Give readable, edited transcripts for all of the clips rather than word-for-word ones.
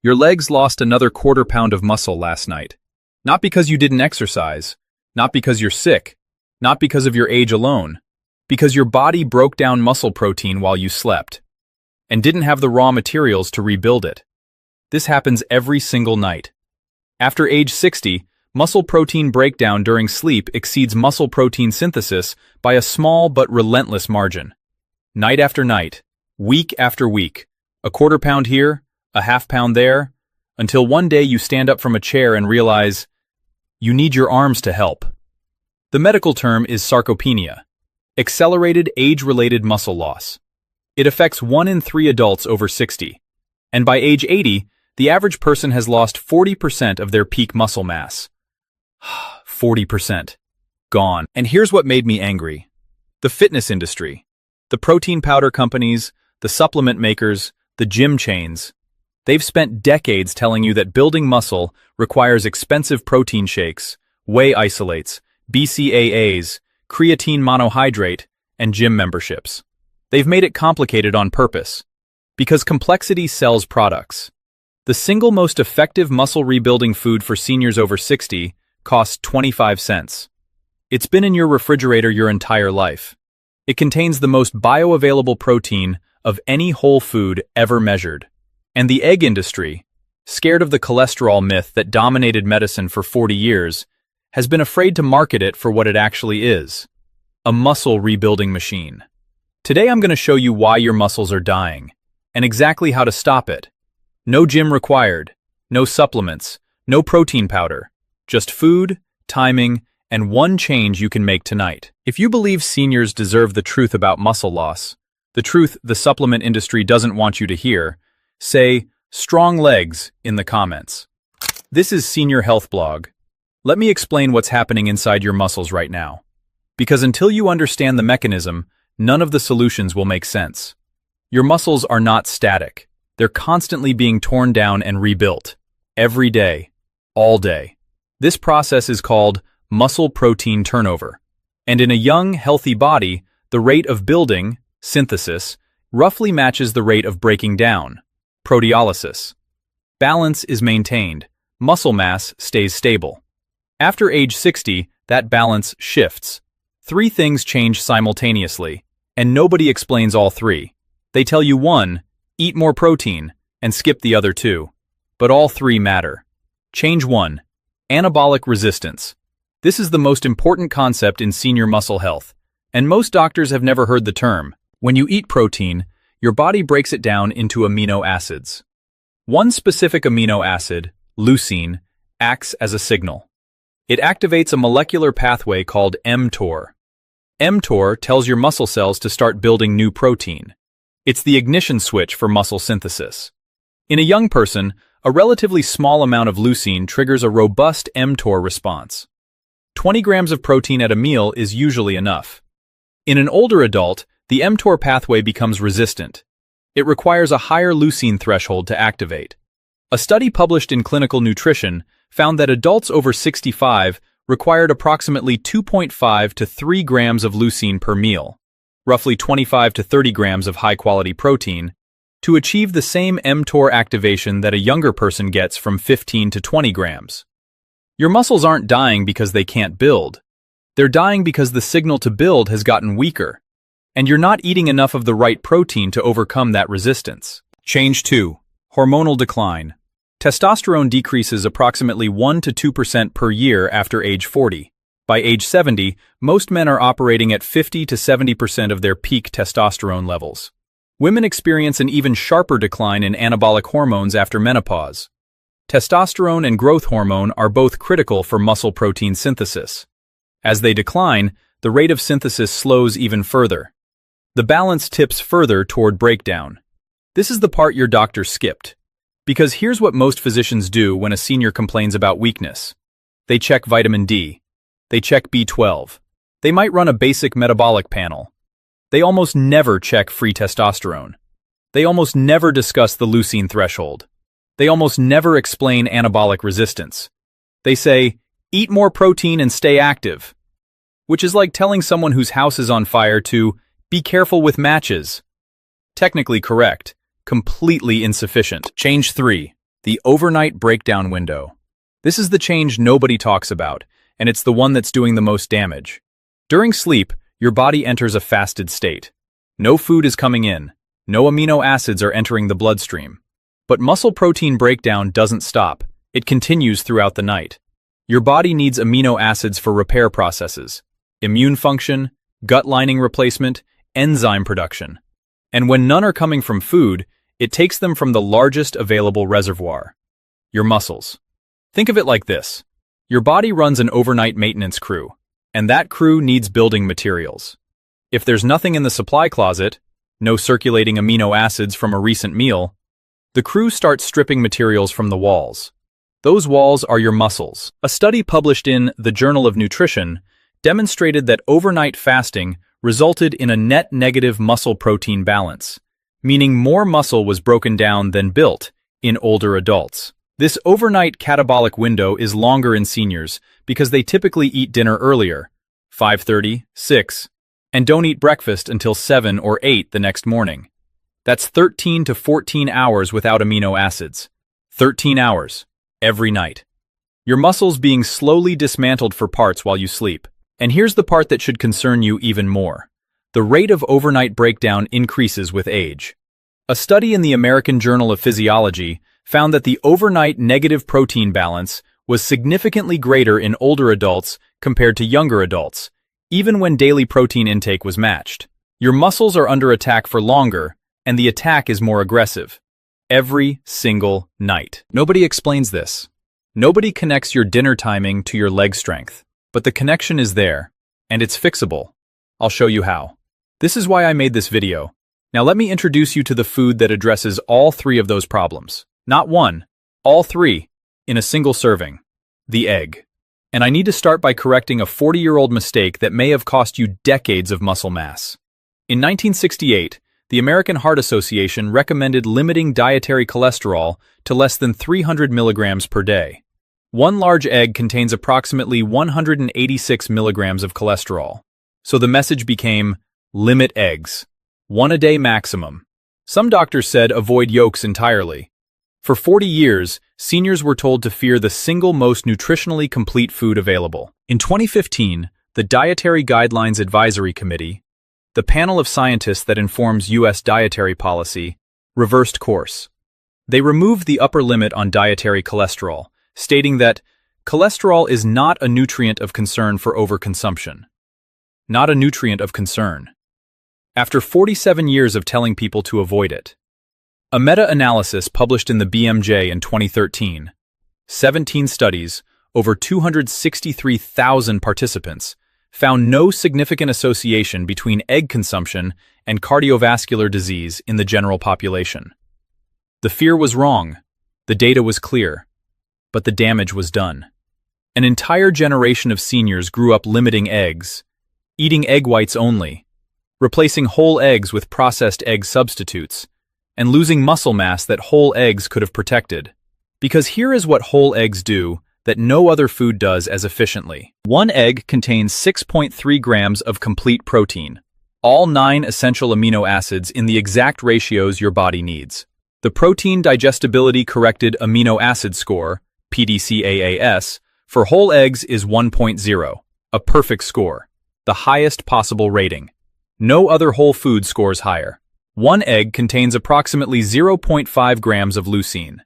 Your legs lost another quarter pound of muscle last night. Not because you didn't exercise, not because you're sick, not because of your age alone, because your body broke down muscle protein while you slept and didn't have the raw materials to rebuild it. This happens every single night. After age 60, muscle protein breakdown during sleep exceeds muscle protein synthesis by a small but relentless margin. Night after night, week after week, a quarter pound here, a half pound there, until one day you stand up from a chair and realize you need your arms to help. The medical term is sarcopenia, accelerated age-related muscle loss. It affects 1 in 3 adults over 60, and by age 80, the average person has lost 40% of their peak muscle mass. 40%. Gone. And here's what made me angry. The fitness industry, the protein powder companies, the supplement makers, the gym chains, they've spent decades telling you that building muscle requires expensive protein shakes, whey isolates, BCAAs, creatine monohydrate, and gym memberships. They've made it complicated on purpose, because complexity sells products. The single most effective muscle rebuilding food for seniors over 60 costs 25 cents. It's been in your refrigerator your entire life. It contains the most bioavailable protein of any whole food ever measured. And the egg industry, scared of the cholesterol myth that dominated medicine for 40 years, has been afraid to market it for what it actually is: a muscle rebuilding machine. Today I'm going to show you why your muscles are dying, and exactly how to stop it. No gym required, no supplements, no protein powder, just food, timing, and one change you can make tonight. If you believe seniors deserve the truth about muscle loss, the truth the supplement industry doesn't want you to hear, say "strong legs" in the comments. This is Senior Health Blog. Let me explain what's happening inside your muscles right now. Because until you understand the mechanism, none of the solutions will make sense. Your muscles are not static. They're constantly being torn down and rebuilt. Every day. All day. This process is called muscle protein turnover. And in a young, healthy body, the rate of building, synthesis, roughly matches the rate of breaking down, proteolysis. Balance is maintained. Muscle mass stays stable. After age 60, that balance shifts. 3 things change simultaneously, and nobody explains all 3. They tell you 1, eat more protein, and skip the other 2. But all 3 matter. Change 1, anabolic resistance. This is the most important concept in senior muscle health, and most doctors have never heard the term. When you eat protein, your body breaks it down into amino acids. One specific amino acid, leucine, acts as a signal. It activates a molecular pathway called mTOR. mTOR tells your muscle cells to start building new protein. It's the ignition switch for muscle synthesis. In a young person, a relatively small amount of leucine triggers a robust mTOR response. 20 grams of protein at a meal is usually enough. In an older adult, the mTOR pathway becomes resistant. It requires a higher leucine threshold to activate. A study published in Clinical Nutrition found that adults over 65 required approximately 2.5 to 3 grams of leucine per meal, roughly 25 to 30 grams of high-quality protein, to achieve the same mTOR activation that a younger person gets from 15 to 20 grams. Your muscles aren't dying because they can't build. They're dying because the signal to build has gotten weaker, and you're not eating enough of the right protein to overcome that resistance. Change 2. Hormonal decline. Testosterone decreases approximately 1 to 2% per year after age 40. By age 70, most men are operating at 50 to 70% of their peak testosterone levels. Women experience an even sharper decline in anabolic hormones after menopause. Testosterone and growth hormone are both critical for muscle protein synthesis. As they decline, the rate of synthesis slows even further. The balance tips further toward breakdown. This is the part your doctor skipped. Because here's what most physicians do when a senior complains about weakness. They check vitamin D. They check B12. They might run a basic metabolic panel. They almost never check free testosterone. They almost never discuss the leucine threshold. They almost never explain anabolic resistance. They say, eat more protein and stay active, which is like telling someone whose house is on fire to be careful with matches. Technically correct, completely insufficient. Change 3. The overnight breakdown window. This is the change nobody talks about, and it's the one that's doing the most damage. During sleep, your body enters a fasted state. No food is coming in. No amino acids are entering the bloodstream. But muscle protein breakdown doesn't stop. It continues throughout the night. Your body needs amino acids for repair processes, immune function, gut lining replacement, enzyme production. And when none are coming from food, it takes them from the largest available reservoir, your muscles. Think of it like this. Your body runs an overnight maintenance crew, and that crew needs building materials. If there's nothing in the supply closet, no circulating amino acids from a recent meal, the crew starts stripping materials from the walls. Those walls are your muscles. A study published in the Journal of Nutrition demonstrated that overnight fasting resulted in a net negative muscle protein balance, meaning more muscle was broken down than built in older adults. This overnight catabolic window is longer in seniors because they typically eat dinner earlier, 5:30, 6, and don't eat breakfast until 7 or 8 the next morning. That's 13 to 14 hours without amino acids. 13 hours, every night. Your muscles being slowly dismantled for parts while you sleep. And here's the part that should concern you even more. The rate of overnight breakdown increases with age. A study in the American Journal of Physiology found that the overnight negative protein balance was significantly greater in older adults compared to younger adults, even when daily protein intake was matched. Your muscles are under attack for longer, and the attack is more aggressive. Every single night. Nobody explains this. Nobody connects your dinner timing to your leg strength. But the connection is there, and it's fixable. I'll show you how. This is why I made this video. Now let me introduce you to the food that addresses all three of those problems. Not one, all three, in a single serving. The egg. And I need to start by correcting a 40-year-old mistake that may have cost you decades of muscle mass. In 1968, the American Heart Association recommended limiting dietary cholesterol to less than 300 milligrams per day. One large egg contains approximately 186 milligrams of cholesterol. So the message became, limit eggs. 1 a day maximum. Some doctors said avoid yolks entirely. For 40 years, seniors were told to fear the single most nutritionally complete food available. In 2015, the Dietary Guidelines Advisory Committee, the panel of scientists that informs U.S. dietary policy, reversed course. They removed the upper limit on dietary cholesterol, stating that cholesterol is not a nutrient of concern for overconsumption. Not a nutrient of concern. After 47 years of telling people to avoid it. A meta-analysis published in the BMJ in 2013, 17 studies, over 263,000 participants, found no significant association between egg consumption and cardiovascular disease in the general population. The fear was wrong. The data was clear. But the damage was done. An entire generation of seniors grew up limiting eggs, eating egg whites only, replacing whole eggs with processed egg substitutes, and losing muscle mass that whole eggs could have protected. Because here is what whole eggs do that no other food does as efficiently. One egg contains 6.3 grams of complete protein, all 9 essential amino acids in the exact ratios your body needs. The Protein Digestibility Corrected Amino Acid Score, PDCAAS, for whole eggs is 1.0, a perfect score, the highest possible rating. No other whole food scores higher. One egg contains approximately 0.5 grams of leucine.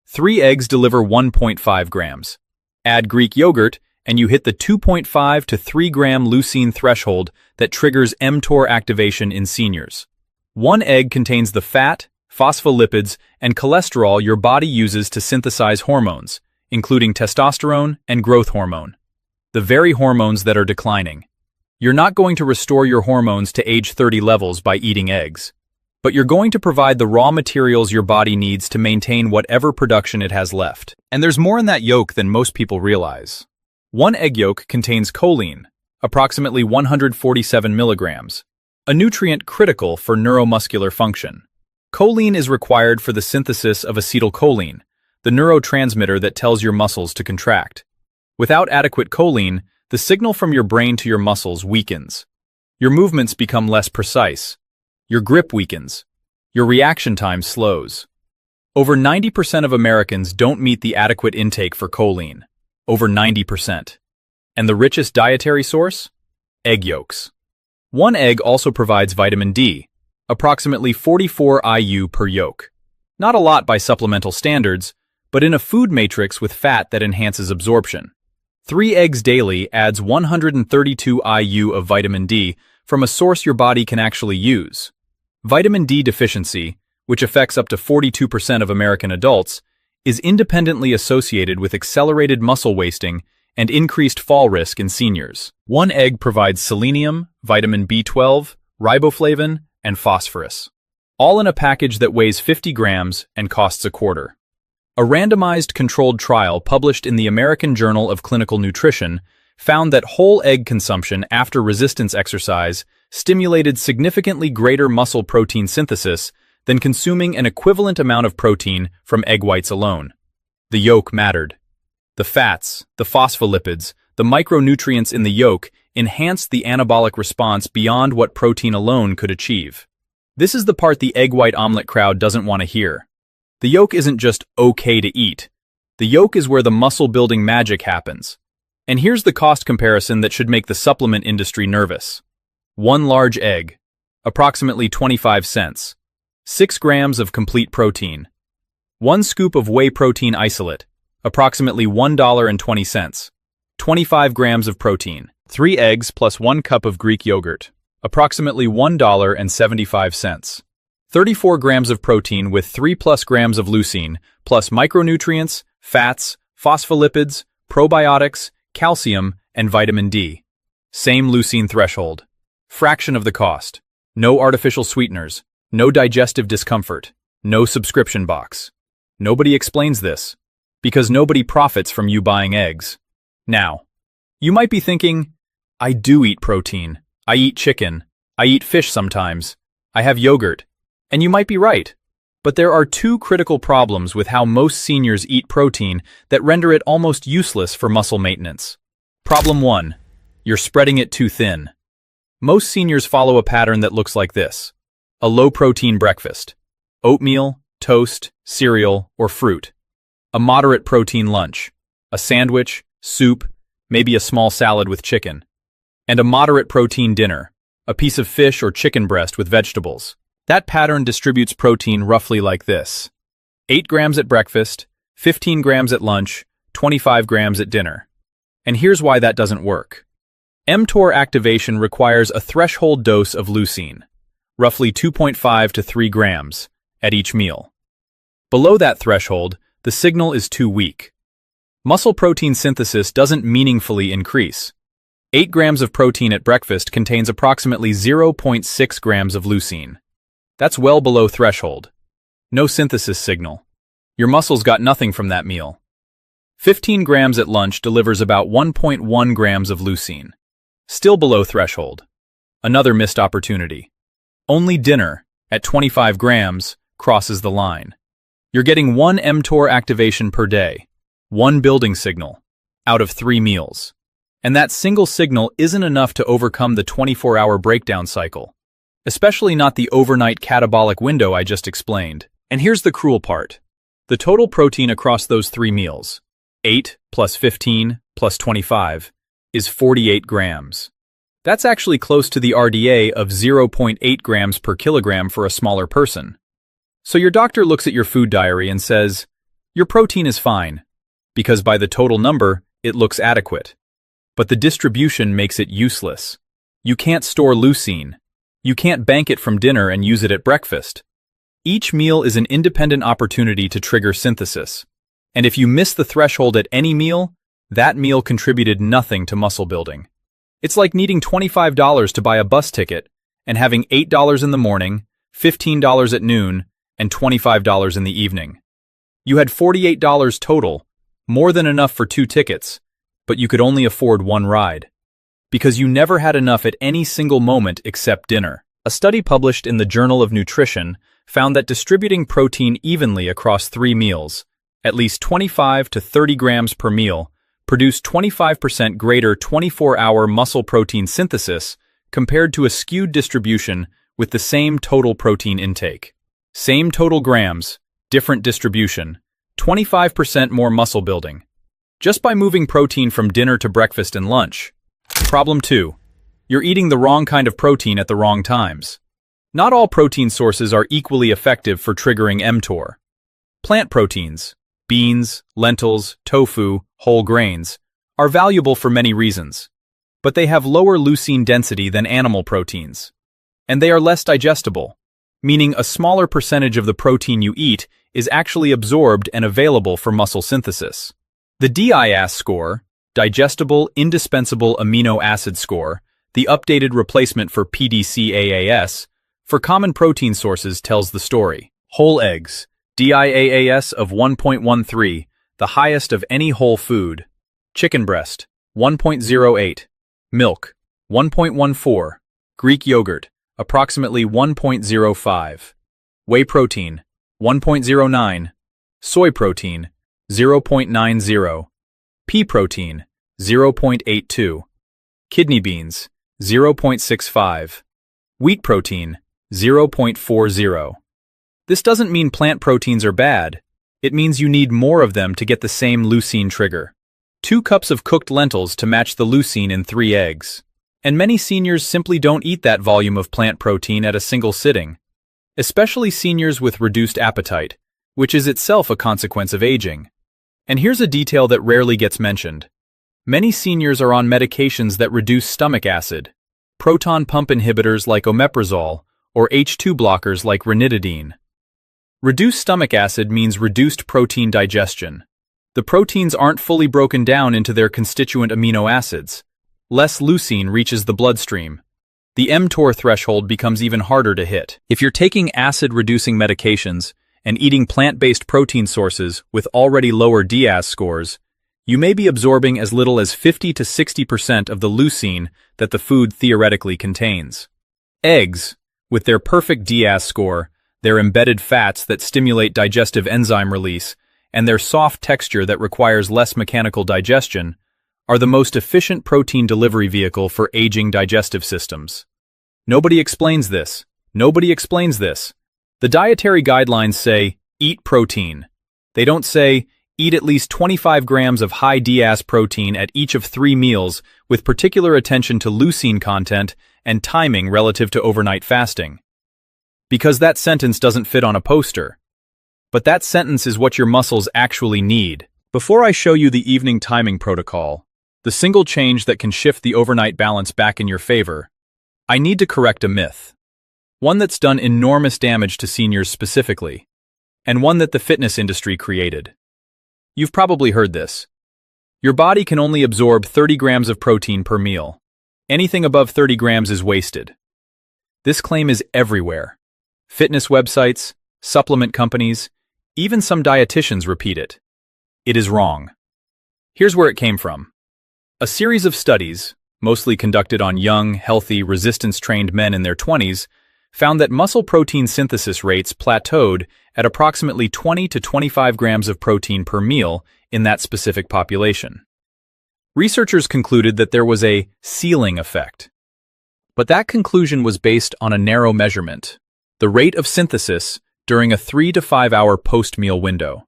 3 eggs deliver 1.5 grams. Add Greek yogurt, and you hit the 2.5 to 3 gram leucine threshold that triggers mTOR activation in seniors. One egg contains the fat, phospholipids, and cholesterol your body uses to synthesize hormones, including testosterone and growth hormone, the very hormones that are declining. You're not going to restore your hormones to age 30 levels by eating eggs, but you're going to provide the raw materials your body needs to maintain whatever production it has left. And there's more in that yolk than most people realize. One egg yolk contains choline, approximately 147 milligrams, a nutrient critical for neuromuscular function. Choline is required for the synthesis of acetylcholine, the neurotransmitter that tells your muscles to contract. Without adequate choline, the signal from your brain to your muscles weakens. Your movements become less precise. Your grip weakens. Your reaction time slows. Over 90% of Americans don't meet the adequate intake for choline. Over 90%. And the richest dietary source? Egg yolks. One egg also provides vitamin D, approximately 44 IU per yolk. Not a lot by supplemental standards, but in a food matrix with fat that enhances absorption. 3 eggs daily adds 132 IU of vitamin D from a source your body can actually use. Vitamin D deficiency, which affects up to 42% of American adults, is independently associated with accelerated muscle wasting and increased fall risk in seniors. One egg provides selenium, vitamin B12, riboflavin, and phosphorus, all in a package that weighs 50 grams and costs a quarter. A randomized controlled trial published in the American Journal of Clinical Nutrition found that whole egg consumption after resistance exercise stimulated significantly greater muscle protein synthesis than consuming an equivalent amount of protein from egg whites alone. The yolk mattered. The fats, the phospholipids, the micronutrients in the yolk enhanced the anabolic response beyond what protein alone could achieve. This is the part the egg white omelet crowd doesn't want to hear. The yolk isn't just okay to eat. The yolk is where the muscle-building magic happens. And here's the cost comparison that should make the supplement industry nervous. One large egg, approximately 25 cents. 6 grams of complete protein. 1 scoop of whey protein isolate, approximately $1.20. 25 grams of protein. 3 eggs plus 1 cup of Greek yogurt, approximately $1.75. 34 grams of protein with 3+ grams of leucine, plus micronutrients, fats, phospholipids, probiotics, calcium, and vitamin D. Same leucine threshold. Fraction of the cost. No artificial sweeteners. No digestive discomfort. No subscription box. Nobody explains this, because nobody profits from you buying eggs. Now, you might be thinking, I do eat protein. I eat chicken. I eat fish sometimes. I have yogurt. And you might be right. But there are 2 critical problems with how most seniors eat protein that render it almost useless for muscle maintenance. Problem 1. You're spreading it too thin. Most seniors follow a pattern that looks like this. A low-protein breakfast. Oatmeal, toast, cereal, or fruit. A moderate protein lunch. A sandwich, soup, maybe a small salad with chicken. And a moderate protein dinner. A piece of fish or chicken breast with vegetables. That pattern distributes protein roughly like this. 8 grams at breakfast, 15 grams at lunch, 25 grams at dinner. And here's why that doesn't work. mTOR activation requires a threshold dose of leucine, roughly 2.5 to 3 grams, at each meal. Below that threshold, the signal is too weak. Muscle protein synthesis doesn't meaningfully increase. 8 grams of protein at breakfast contains approximately 0.6 grams of leucine. That's well below threshold. No synthesis signal. Your muscles got nothing from that meal. 15 grams at lunch delivers about 1.1 grams of leucine. Still below threshold. Another missed opportunity. Only dinner, at 25 grams, crosses the line. You're getting 1 mTOR activation per day, 1 building signal, out of 3 meals. And that single signal isn't enough to overcome the 24-hour breakdown cycle. Especially not the overnight catabolic window I just explained. And here's the cruel part. The total protein across those 3 meals, 8 plus 15 plus 25, is 48 grams. That's actually close to the RDA of 0.8 grams per kilogram for a smaller person. So your doctor looks at your food diary and says, your protein is fine, because by the total number, it looks adequate. But the distribution makes it useless. You can't store leucine. You can't bank it from dinner and use it at breakfast. Each meal is an independent opportunity to trigger synthesis. And if you miss the threshold at any meal, that meal contributed nothing to muscle building. It's like needing $25 to buy a bus ticket and having $8 in the morning, $15 at noon, and $25 in the evening. You had $48 total, more than enough for 2 tickets, but you could only afford 1 ride. Because you never had enough at any single moment except dinner. A study published in the Journal of Nutrition found that distributing protein evenly across 3 meals, at least 25 to 30 grams per meal, produced 25% greater 24-hour muscle protein synthesis compared to a skewed distribution with the same total protein intake. Same total grams, different distribution, 25% more muscle building. Just by moving protein from dinner to breakfast and lunch. Problem 2. You're eating the wrong kind of protein at the wrong times. Not all protein sources are equally effective for triggering mTOR. Plant proteins, beans, lentils, tofu, whole grains, are valuable for many reasons. But they have lower leucine density than animal proteins. And they are less digestible, meaning a smaller percentage of the protein you eat is actually absorbed and available for muscle synthesis. The DIAS score, Digestible Indispensable Amino Acid Score, the updated replacement for PDCAAS, for common protein sources tells the story. Whole eggs, DIAAS of 1.13, the highest of any whole food. Chicken breast, 1.08. Milk, 1.14. Greek yogurt, approximately 1.05. Whey protein, 1.09. Soy protein, 0.90. Pea protein, 0.82. Kidney beans, 0.65. Wheat protein, 0.40. This doesn't mean plant proteins are bad. It means you need more of them to get the same leucine trigger. 2 cups of cooked lentils to match the leucine in 3 eggs. And many seniors simply don't eat that volume of plant protein at a single sitting. Especially seniors with reduced appetite, which is itself a consequence of aging. And here's a detail that rarely gets mentioned. Many seniors are on medications that reduce stomach acid, proton pump inhibitors like omeprazole, or H2 blockers like ranitidine. Reduced stomach acid means reduced protein digestion. The proteins aren't fully broken down into their constituent amino acids. Less leucine reaches the bloodstream. The mTOR threshold becomes even harder to hit. If you're taking acid-reducing medications and eating plant-based protein sources with already lower DIAS scores, you may be absorbing as little as 50 to 60% of the leucine that the food theoretically contains. Eggs, with their perfect DIAS score, their embedded fats that stimulate digestive enzyme release, and their soft texture that requires less mechanical digestion, are the most efficient protein delivery vehicle for aging digestive systems. Nobody explains this. Nobody explains this. The dietary guidelines say, eat protein. They don't say, eat at least 25 grams of high DIAS protein at each of 3 meals with particular attention to leucine content and timing relative to overnight fasting. Because that sentence doesn't fit on a poster. But that sentence is what your muscles actually need. Before I show you the evening timing protocol, the single change that can shift the overnight balance back in your favor, I need to correct a myth. One that's done enormous damage to seniors specifically, and one that the fitness industry created. You've probably heard this. Your body can only absorb 30 grams of protein per meal. Anything above 30 grams is wasted. This claim is everywhere. Fitness websites, supplement companies, even some dietitians repeat it. It is wrong. Here's where it came from. A series of studies, mostly conducted on young, healthy, resistance-trained men in their 20s, found that muscle protein synthesis rates plateaued at approximately 20 to 25 grams of protein per meal in that specific population. Researchers concluded that there was a ceiling effect. But that conclusion was based on a narrow measurement, the rate of synthesis during a 3 to 5 hour post-meal window.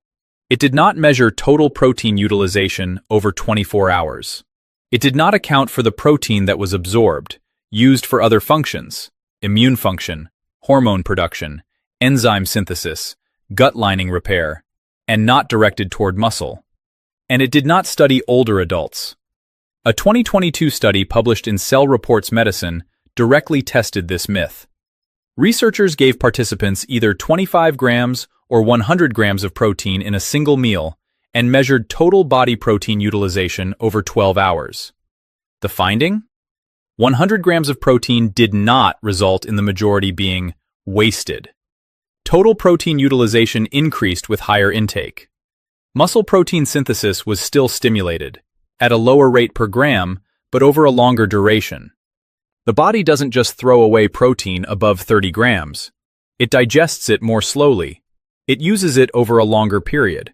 It did not measure total protein utilization over 24 hours. It did not account for the protein that was absorbed, used for other functions, immune function, hormone production, enzyme synthesis, gut lining repair, and not directed toward muscle. And it did not study older adults. A 2022 study published in Cell Reports Medicine directly tested this myth. Researchers gave participants either 25 grams or 100 grams of protein in a single meal and measured total body protein utilization over 12 hours. The finding? 100 grams of protein did not result in the majority being wasted. Total protein utilization increased with higher intake. Muscle protein synthesis was still stimulated, at a lower rate per gram, but over a longer duration. The body doesn't just throw away protein above 30 grams. It digests it more slowly. It uses it over a longer period.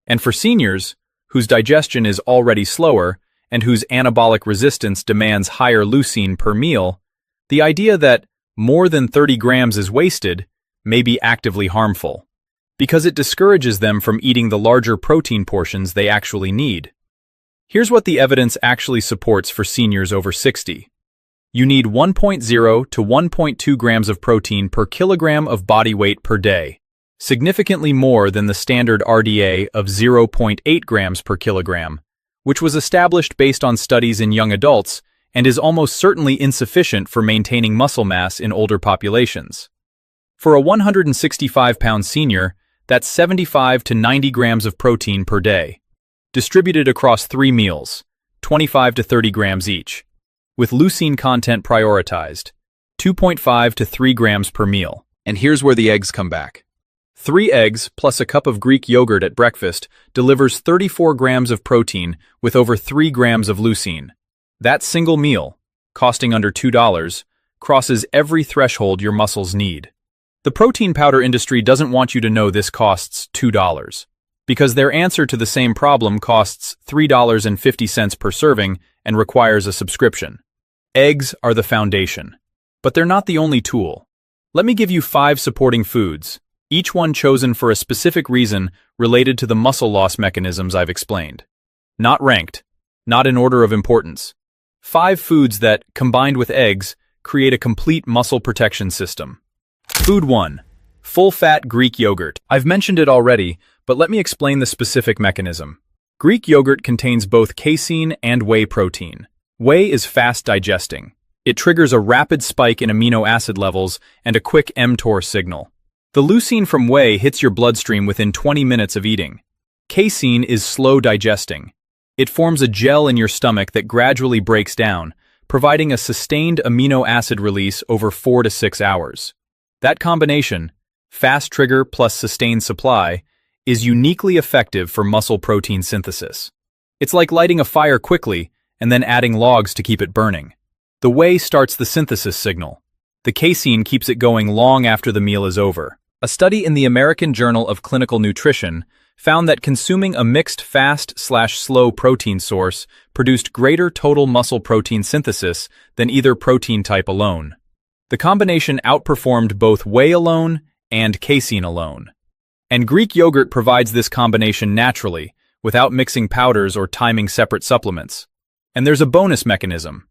And for seniors, whose digestion is already slower and whose anabolic resistance demands higher leucine per meal, the idea that more than 30 grams is wasted may be actively harmful, because it discourages them from eating the larger protein portions they actually need. Here's what the evidence actually supports for seniors over 60. You need 1.0 to 1.2 grams of protein per kilogram of body weight per day, significantly more than the standard RDA of 0.8 grams per kilogram, which was established based on studies in young adults and is almost certainly insufficient for maintaining muscle mass in older populations. For a 165-pound senior, that's 75 to 90 grams of protein per day, distributed across 3 meals, 25 to 30 grams each, with leucine content prioritized, 2.5 to 3 grams per meal. And here's where the eggs come back. 3 eggs plus a cup of Greek yogurt at breakfast delivers 34 grams of protein with over 3 grams of leucine. That single meal, costing under $2, crosses every threshold your muscles need. The protein powder industry doesn't want you to know this costs $2, because their answer to the same problem costs $3.50 per serving and requires a subscription. Eggs are the foundation, but they're not the only tool. Let me give you 5 supporting foods, each one chosen for a specific reason related to the muscle loss mechanisms I've explained. Not ranked, not in order of importance. 5 foods that, combined with eggs, create a complete muscle protection system. Food 1. Full-fat Greek yogurt. I've mentioned it already, but let me explain the specific mechanism. Greek yogurt contains both casein and whey protein. Whey is fast digesting. It triggers a rapid spike in amino acid levels and a quick mTOR signal. The leucine from whey hits your bloodstream within 20 minutes of eating. Casein is slow digesting. It forms a gel in your stomach that gradually breaks down, providing a sustained amino acid release over 4 to 6 hours. That combination, fast trigger plus sustained supply, is uniquely effective for muscle protein synthesis. It's like lighting a fire quickly and then adding logs to keep it burning. The whey starts the synthesis signal. The casein keeps it going long after the meal is over. A study in the American Journal of Clinical Nutrition found that consuming a mixed fast/slow protein source produced greater total muscle protein synthesis than either protein type alone. The combination outperformed both whey alone and casein alone. And Greek yogurt provides this combination naturally, without mixing powders or timing separate supplements. And there's a bonus mechanism.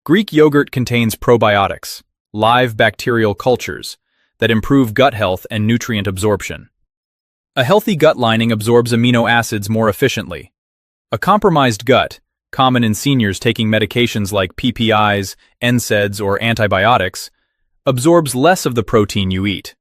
Greek yogurt contains probiotics, live bacterial cultures, that improve gut health and nutrient absorption. A healthy gut lining absorbs amino acids more efficiently. A compromised gut, common in seniors taking medications like PPIs, NSAIDs, or antibiotics, absorbs less of the protein you eat.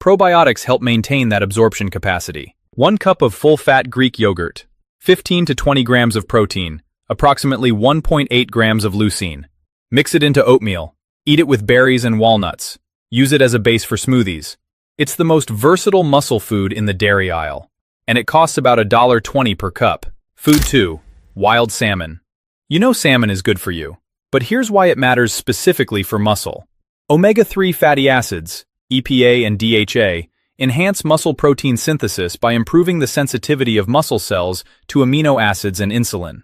Probiotics help maintain that absorption capacity. 1 cup of full-fat Greek yogurt, 15 to 20 grams of protein, approximately 1.8 grams of leucine. Mix it into oatmeal. Eat it with berries and walnuts. Use it as a base for smoothies. It's the most versatile muscle food in the dairy aisle, and it costs about $1.20 per cup. Food 2. Wild salmon. You know salmon is good for you, but here's why it matters specifically for muscle. Omega-3 fatty acids, EPA and DHA, enhance muscle protein synthesis by improving the sensitivity of muscle cells to amino acids and insulin.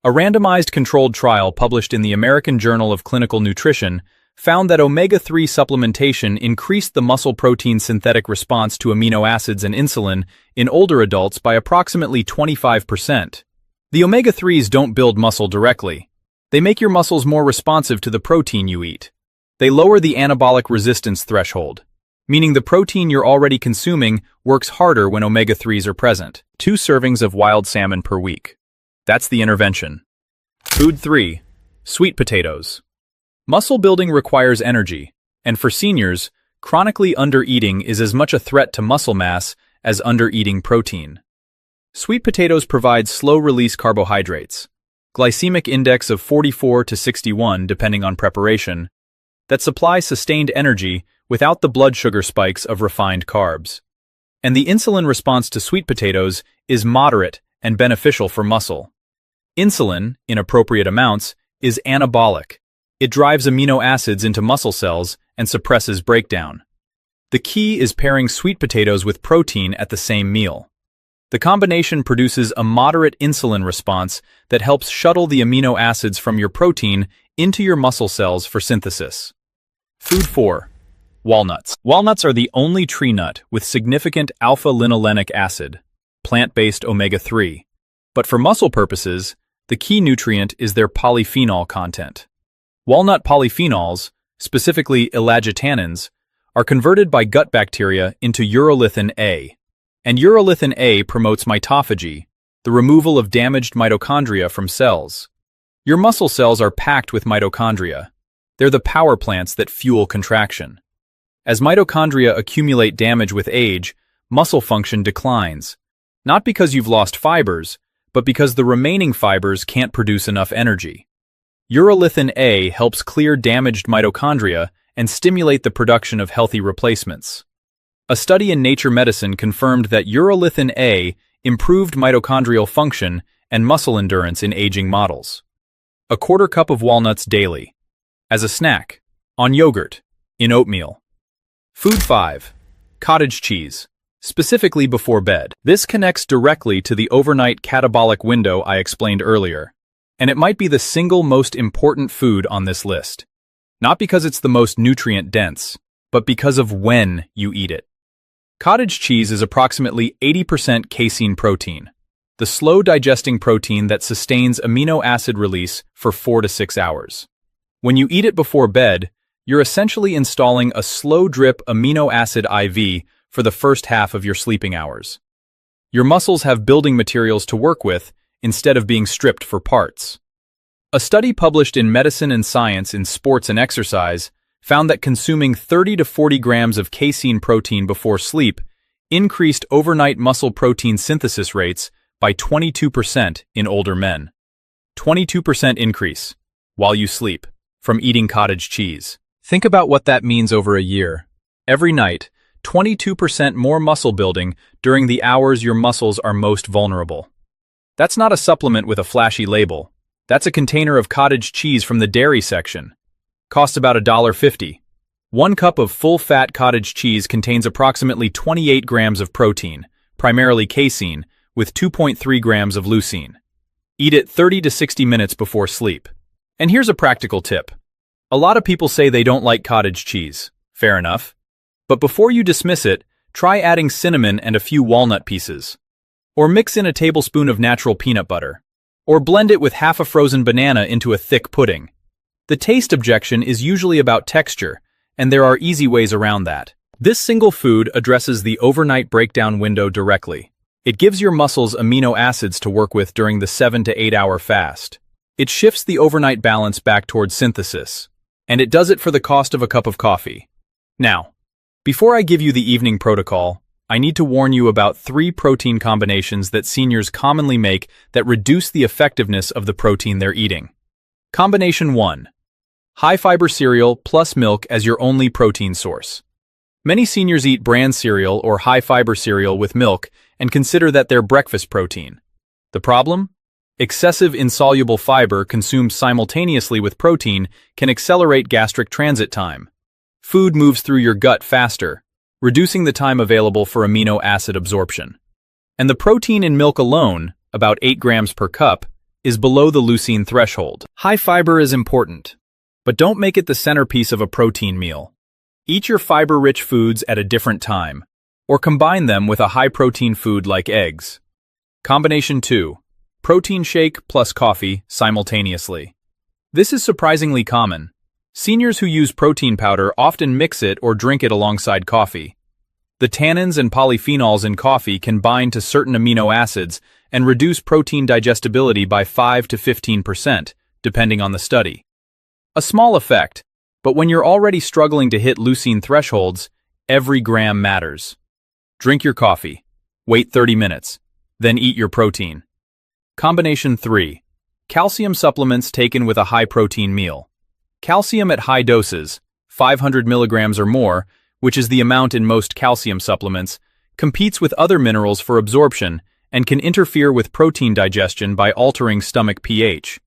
A randomized controlled trial published in the American Journal of Clinical Nutrition found that omega-3 supplementation increased the muscle protein synthetic response to amino acids and insulin in older adults by approximately 25%. The omega-3s don't build muscle directly. They make your muscles more responsive to the protein you eat. They lower the anabolic resistance threshold, meaning the protein you're already consuming works harder when omega-3s are present. 2 servings of wild salmon per week. That's the intervention. Food 3. Sweet potatoes. Muscle building requires energy, and for seniors, chronically undereating is as much a threat to muscle mass as undereating protein. Sweet potatoes provide slow-release carbohydrates, glycemic index of 44 to 61 depending on preparation, that supply sustained energy without the blood sugar spikes of refined carbs. And the insulin response to sweet potatoes is moderate and beneficial for muscle. Insulin, in appropriate amounts, is anabolic. It drives amino acids into muscle cells and suppresses breakdown. The key is pairing sweet potatoes with protein at the same meal. The combination produces a moderate insulin response that helps shuttle the amino acids from your protein into your muscle cells for synthesis. Food 4. Walnuts. Walnuts are the only tree nut with significant alpha-linolenic acid, plant-based omega-3. But for muscle purposes, the key nutrient is their polyphenol content. Walnut polyphenols, specifically elagitannins, are converted by gut bacteria into urolithin A. And urolithin A promotes mitophagy, the removal of damaged mitochondria from cells. Your muscle cells are packed with mitochondria. They're the power plants that fuel contraction. As mitochondria accumulate damage with age, muscle function declines. Not because you've lost fibers, but because the remaining fibers can't produce enough energy. Urolithin A helps clear damaged mitochondria and stimulate the production of healthy replacements. A study in Nature Medicine confirmed that urolithin A improved mitochondrial function and muscle endurance in aging models. A quarter cup of walnuts daily. As a snack. On yogurt. In oatmeal. Food 5. Cottage cheese. Specifically before bed. This connects directly to the overnight catabolic window I explained earlier, and it might be the single most important food on this list. Not because it's the most nutrient-dense, but because of when you eat it. Cottage cheese is approximately 80% casein protein, the slow-digesting protein that sustains amino acid release for 4 to 6 hours. When you eat it before bed, you're essentially installing a slow-drip amino acid IV for the first half of your sleeping hours. Your muscles have building materials to work with instead of being stripped for parts. A study published in Medicine and Science in Sports and Exercise found that consuming 30 to 40 grams of casein protein before sleep increased overnight muscle protein synthesis rates by 22% in older men. 22% increase, while you sleep, from eating cottage cheese. Think about what that means over a year. Every night, 22% more muscle building during the hours your muscles are most vulnerable. That's not a supplement with a flashy label. That's a container of cottage cheese from the dairy section. Costs about $1.50. 1 cup of full-fat cottage cheese contains approximately 28 grams of protein, primarily casein, with 2.3 grams of leucine. Eat it 30 to 60 minutes before sleep. And here's a practical tip. A lot of people say they don't like cottage cheese. Fair enough. But before you dismiss it, try adding cinnamon and a few walnut pieces. Or mix in a tablespoon of natural peanut butter. Or blend it with half a frozen banana into a thick pudding. The taste objection is usually about texture, and there are easy ways around that. This single food addresses the overnight breakdown window directly. It gives your muscles amino acids to work with during the 7 to 8 hour fast. It shifts the overnight balance back towards synthesis. And it does it for the cost of a cup of coffee. Now, before I give you the evening protocol, I need to warn you about 3 protein combinations that seniors commonly make that reduce the effectiveness of the protein they're eating. Combination 1. High-fiber cereal plus milk as your only protein source. Many seniors eat bran cereal or high-fiber cereal with milk and consider that they're breakfast protein. The problem? Excessive insoluble fiber consumed simultaneously with protein can accelerate gastric transit time. Food moves through your gut faster, reducing the time available for amino acid absorption. And the protein in milk alone, about 8 grams per cup, is below the leucine threshold. High fiber is important, but don't make it the centerpiece of a protein meal. Eat your fiber-rich foods at a different time, or combine them with a high-protein food like eggs. Combination 2. Protein shake plus coffee simultaneously. This is surprisingly common. Seniors who use protein powder often mix it or drink it alongside coffee. The tannins and polyphenols in coffee can bind to certain amino acids and reduce protein digestibility by 5 to 15%, depending on the study. A small effect, but when you're already struggling to hit leucine thresholds, every gram matters. Drink your coffee, wait 30 minutes, then eat your protein. Combination 3. Calcium supplements taken with a high-protein meal. Calcium at high doses, 500 milligrams or more, which is the amount in most calcium supplements, competes with other minerals for absorption and can interfere with protein digestion by altering stomach pH.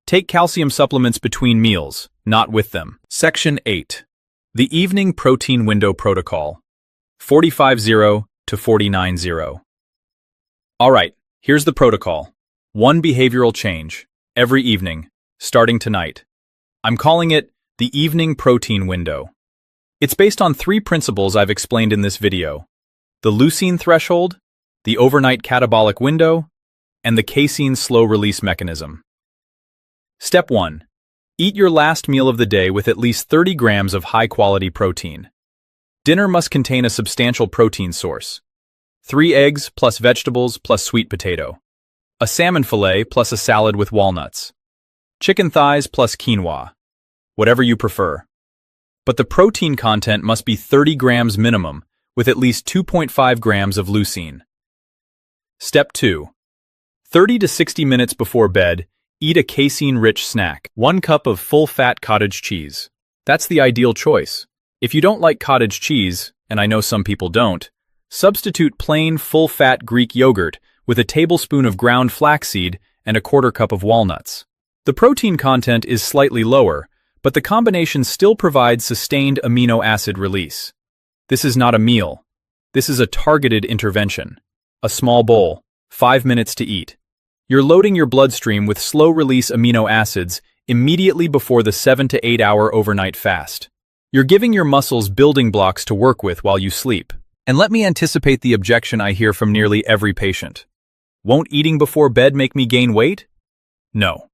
Take calcium supplements between meals, not with them. Section 8. The Evening Protein Window Protocol. 45-0 to 49-0. Alright, here's the protocol. 1 behavioral change, every evening, starting tonight. I'm calling it the Evening Protein Window. It's based on 3 principles I've explained in this video: the leucine threshold, the overnight catabolic window, and the casein slow-release mechanism. Step 1. Eat your last meal of the day with at least 30 grams of high-quality protein. Dinner must contain a substantial protein source: 3 eggs plus vegetables plus sweet potato, a salmon fillet plus a salad with walnuts, chicken thighs plus quinoa, whatever you prefer. But the protein content must be 30 grams minimum, with at least 2.5 grams of leucine. Step 2. 30 to 60 minutes before bed, eat a casein-rich snack: 1 cup of full-fat cottage cheese. That's the ideal choice. If you don't like cottage cheese, and I know some people don't, substitute plain full-fat Greek yogurt with a tablespoon of ground flaxseed and a 1/4 cup of walnuts. The protein content is slightly lower, but the combination still provides sustained amino acid release. This is not a meal. This is a targeted intervention. A small bowl, 5 minutes to eat. You're loading your bloodstream with slow-release amino acids immediately before the 7 to 8 hour overnight fast. You're giving your muscles building blocks to work with while you sleep. And let me anticipate the objection I hear from nearly every patient. Won't eating before bed make me gain weight? No.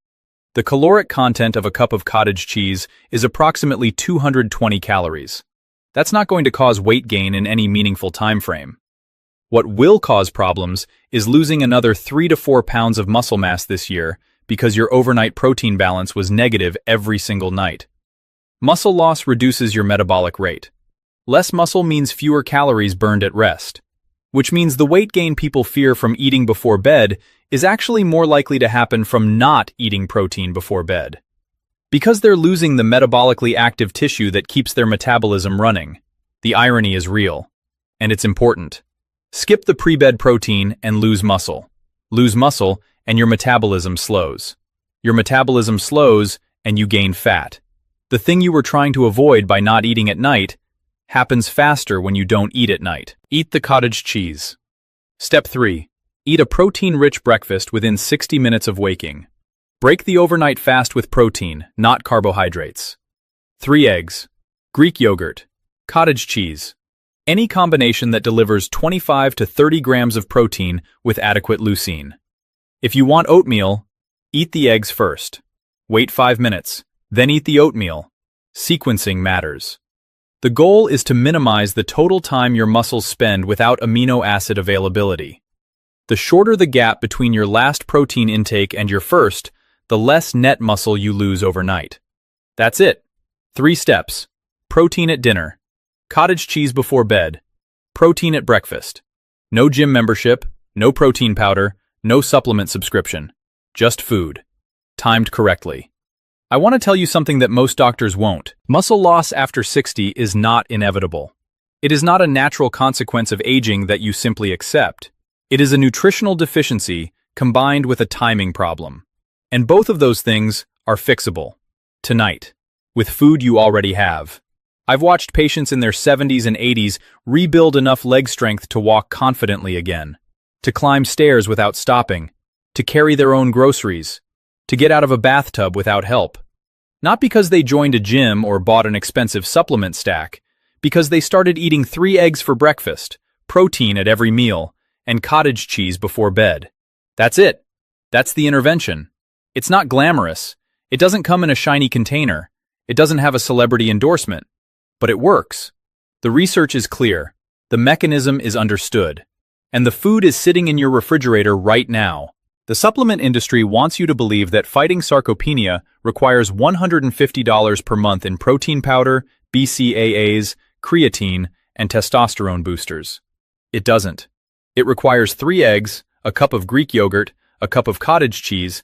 The caloric content of a cup of cottage cheese is approximately 220 calories. That's not going to cause weight gain in any meaningful time frame. What will cause problems is losing another 3 to 4 pounds of muscle mass this year because your overnight protein balance was negative every single night. Muscle loss reduces your metabolic rate. Less muscle means fewer calories burned at rest, which means the weight gain people fear from eating before bed is actually more likely to happen from not eating protein before bed. Because they're losing the metabolically active tissue that keeps their metabolism running. The irony is real, and it's important. Skip the pre-bed protein and lose muscle. Lose muscle and your metabolism slows. Your metabolism slows and you gain fat. The thing you were trying to avoid by not eating at night happens faster when you don't eat at night. Eat the cottage cheese. Step 3. Eat a protein-rich breakfast within 60 minutes of waking. Break the overnight fast with protein, not carbohydrates. 3 eggs, Greek yogurt, cottage cheese. Any combination that delivers 25 to 30 grams of protein with adequate leucine. If you want oatmeal, eat the eggs first. Wait 5 minutes, then eat the oatmeal. Sequencing matters. The goal is to minimize the total time your muscles spend without amino acid availability. The shorter the gap between your last protein intake and your first, the less net muscle you lose overnight. That's it. 3 steps. Protein at dinner. Cottage cheese before bed. Protein at breakfast. No gym membership, no protein powder, no supplement subscription. Just food. Timed correctly. I want to tell you something that most doctors won't. Muscle loss after 60 is not inevitable. It is not a natural consequence of aging that you simply accept. It is a nutritional deficiency combined with a timing problem. And both of those things are fixable. Tonight. With food you already have. I've watched patients in their 70s and 80s rebuild enough leg strength to walk confidently again, to climb stairs without stopping, to carry their own groceries, to get out of a bathtub without help. Not because they joined a gym or bought an expensive supplement stack, because they started eating 3 eggs for breakfast, protein at every meal, and cottage cheese before bed. That's it. That's the intervention. It's not glamorous. It doesn't come in a shiny container. It doesn't have a celebrity endorsement. But it works. The research is clear. The mechanism is understood. And the food is sitting in your refrigerator right now. The supplement industry wants you to believe that fighting sarcopenia requires $150 per month in protein powder, BCAAs, creatine, and testosterone boosters. It doesn't. It requires 3 eggs, a cup of Greek yogurt, a cup of cottage cheese,